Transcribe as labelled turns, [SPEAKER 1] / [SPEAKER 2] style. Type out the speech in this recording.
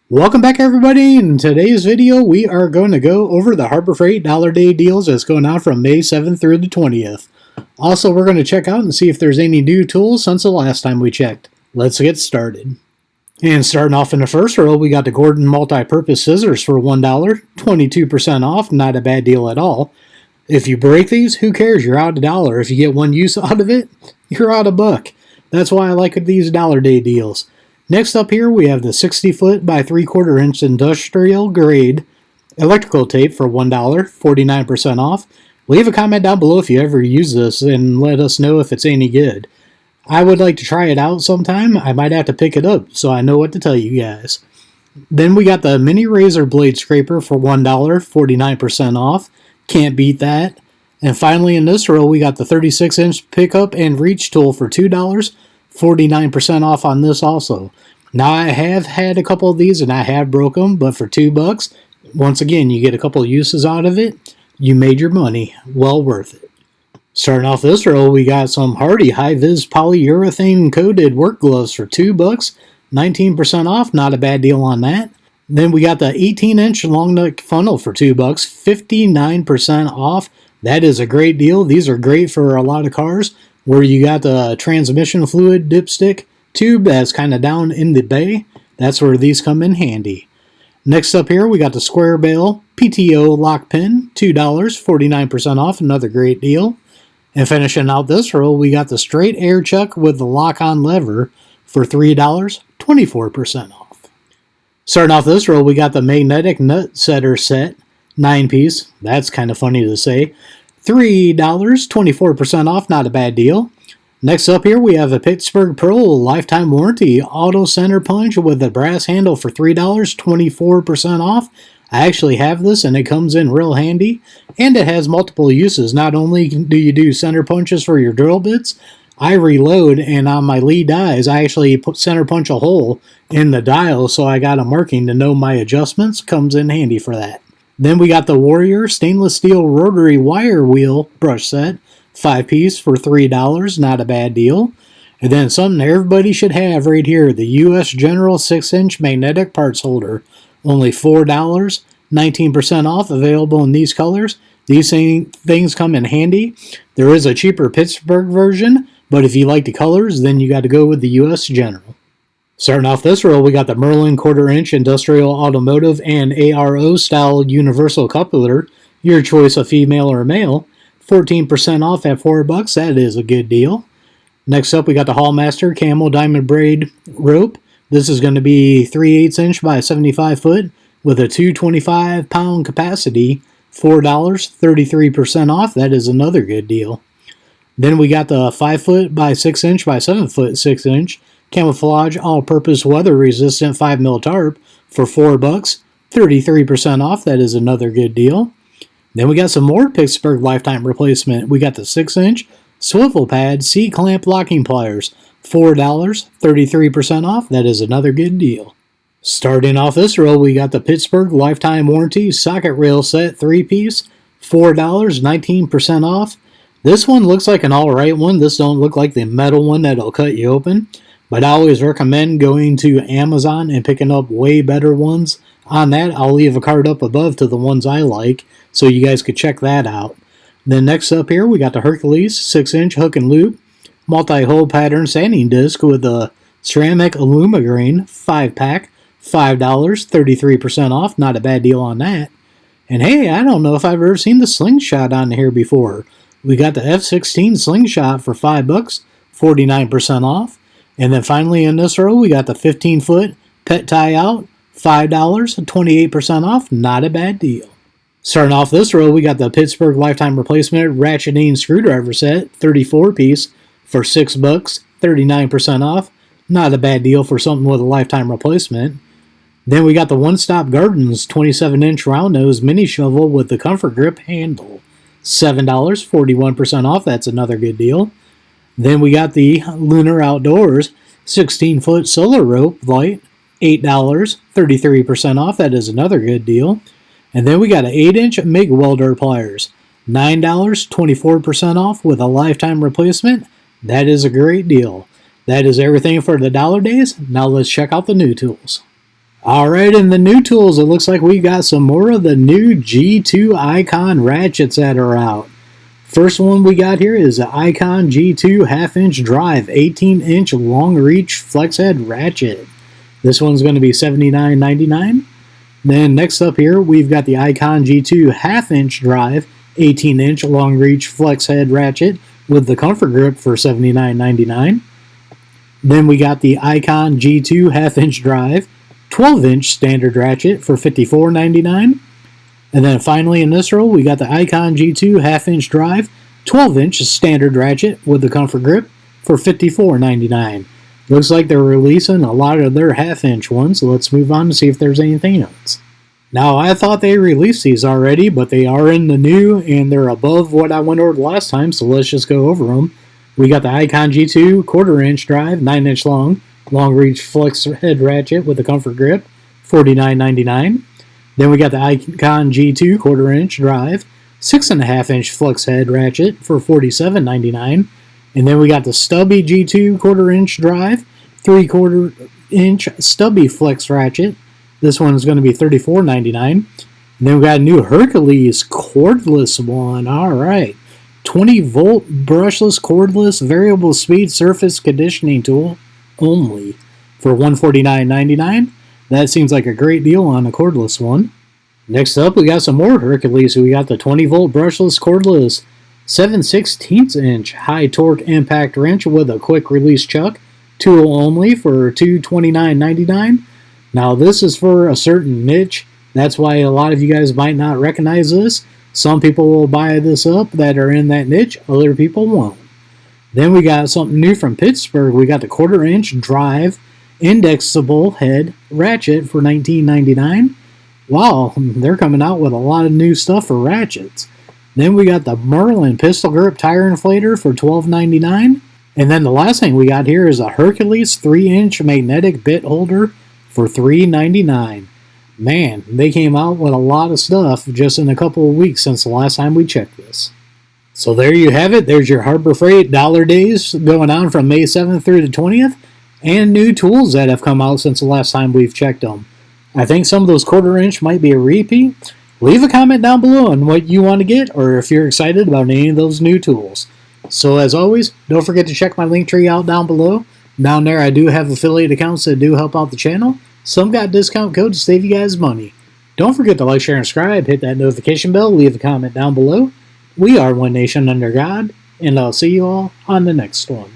[SPEAKER 1] Welcome back, everybody. In today's video, we are going to go over the Harbor Freight Dollar Day deals that's going on from May 7th through the 20th. Also, we're going to check out and see if there's any new tools since the last time we checked. Let's get started. And starting off in the first row, we got the Gordon multi-purpose scissors for $1, 22% off, not a bad deal at all. If you break these, who cares? You're out $1. If you get one use out of it, you're out $1. That's why I like these Dollar Day deals. Next up here, we have the 60-foot by 3/4 inch industrial grade electrical tape for $1, 49% off. Leave a comment down below if you ever use this and let us know if it's any good. I would like to try it out sometime. I might have to pick it up so I know what to tell you guys. Then we got the mini razor blade scraper for $1, 49% off. Can't beat that. And finally in this row, we got the 36-inch pickup and reach tool for $2. 49% off on this also. Now I have had a couple of these and I have broke them, but for $2, once again, you get a couple of uses out of it. You made your money. Well worth it. Starting off this row, we got some Hardy high-vis polyurethane coated work gloves for $2, 19% off. Not a bad deal on that. Then we got the 18-inch long neck funnel for $2, 59% off. That is a great deal. These are great for a lot of cars where you got the transmission fluid dipstick tube that's kind of down in the bay. That's where these come in handy. Next up here, we got the square bale PTO lock pin, $2, 49% off, another great deal. And finishing out this row, we got the straight air chuck with the lock-on lever for $3, 24% off. Starting off this row, we got the magnetic nut setter set, 9-piece. That's kind of funny to say. $3, 24% off, not a bad deal. Next up here, we have a Pittsburgh Pearl lifetime warranty auto center punch with a brass handle for $3, 24% off. I actually have this and it comes in real handy, and it has multiple uses. Not only do you do center punches for your drill bits, I reload, and on my lead dies, I actually put center punch a hole in the dial so I got a marking to know my adjustments. Comes in handy for that. Then we got the Warrior stainless steel rotary wire wheel brush set, 5-piece for $3, not a bad deal. And then something everybody should have right here, the US General 6-inch magnetic parts holder, only $4, 19% off, available in these colors. These things come in handy. There is a cheaper Pittsburgh version, but if you like the colors, then you got to go with the US General. Starting off this row, we got the Merlin 1/4 inch industrial automotive and ARO style universal coupler, your choice of female or male, 14% off at $4. That is a good deal. Next up, we got the Hallmaster camel diamond braid rope. This is going to be 3/8 inch by 75 foot with a 225-pound capacity, $4, 33% off. That is another good deal. Then we got the 5 foot by 6 inch by 7 foot 6 inch camouflage all-purpose weather-resistant 5mm tarp for $4, 33% off. That is another good deal. Then we got some more Pittsburgh lifetime replacement. We got the 6-inch swivel pad C-clamp locking pliers, $4, 33% off. That is another good deal. Starting off this row, we got the Pittsburgh lifetime warranty socket rail set 3-piece, $4, 19% off. This one looks like an alright one. This don't look like the metal one that'll cut you open. But I always recommend going to Amazon and picking up way better ones. On that, I'll leave a card up above to the ones I like, so you guys could check that out. Then next up here, we got the Hercules 6-inch hook and loop multi-hole pattern sanding disc with a ceramic alumigrain 5-pack, $5, 33% off. Not a bad deal on that. And hey, I don't know if I've ever seen the slingshot on here before. We got the F16 slingshot for $5, 49% off. And then finally in this row, we got the 15-foot pet tie out, $5, 28% off. Not a bad deal. Starting off this row, we got the Pittsburgh lifetime replacement ratcheting screwdriver set, 34-piece for $6, 39% off. Not a bad deal for something with a lifetime replacement. Then we got the One Stop Gardens 27-inch round nose mini shovel with the comfort grip handle, $7, 41% off. That's another good deal. Then we got the Lunar Outdoors 16-foot solar rope light, $8, 33% off. That is another good deal. And then we got an 8-inch MIG welder pliers, $9, 24% off with a lifetime replacement. That is a great deal. That is everything for the dollar days. Now let's check out the new tools. Alright, in the new tools, it looks like we got some more of the new G2 Icon ratchets that are out. First one we got here is the Icon G2 half-inch drive 18-inch long-reach flex head ratchet. This one's going to be $79.99. Then next up here, we've got the Icon G2 half-inch drive 18-inch long-reach flex head ratchet with the comfort grip for $79.99. Then we got the Icon G2 half-inch drive 12-inch standard ratchet for $54.99. And then finally in this row, we got the Icon G2 half-inch drive 12-inch standard ratchet with the comfort grip for $54.99. Looks like they're releasing a lot of their half-inch ones, so let's move on to see if there's anything else. Now, I thought they released these already, but they are in the new, and they're above what I went over last time, so let's just go over them. We got the Icon G2 1/4-inch drive, 9-inch long-reach flex head ratchet with a comfort grip, $49.99. Then we got the Icon G2 1/4-inch drive, 6.5-inch flex head ratchet for $47.99. And then we got the stubby G2 1/4-inch drive, 3/4-inch stubby flex ratchet. This one is going to be $34.99. And then we got a new Hercules cordless one. Alright. 20-volt brushless cordless variable speed surface conditioning tool only for $149.99. That seems like a great deal on a cordless one. Next up, we got some more Hercules. We got the 20-volt brushless cordless 7/16-inch high torque impact wrench with a quick release chuck tool only for $229.99. Now this is for a certain niche. That's why a lot of you guys might not recognize this. Some people will buy this up that are in that niche, other people won't. Then we got something new from Pittsburgh. We got the 1/4-inch drive indexable head ratchet for $19.99. Wow, they're coming out with a lot of new stuff for ratchets. Then we got the Merlin pistol grip tire inflator for $12.99. And then the last thing we got here is a Hercules 3-inch magnetic bit holder for $3.99. Man, they came out with a lot of stuff just in a couple of weeks since the last time we checked this. So there you have it. There's your Harbor Freight Dollar Days going on from May 7th through the 20th, and new tools that have come out since the last time we've checked them. I think some of those 1/4-inch might be a repeat. Leave a comment down below on what you want to get, or if you're excited about any of those new tools. So as always, don't forget to check my link tree out down below. Down there I do have affiliate accounts that do help out the channel. Some got discount codes to save you guys money. Don't forget to like, share, and subscribe. Hit that notification bell. Leave a comment down below. We are One Nation Under God, and I'll see you all on the next one.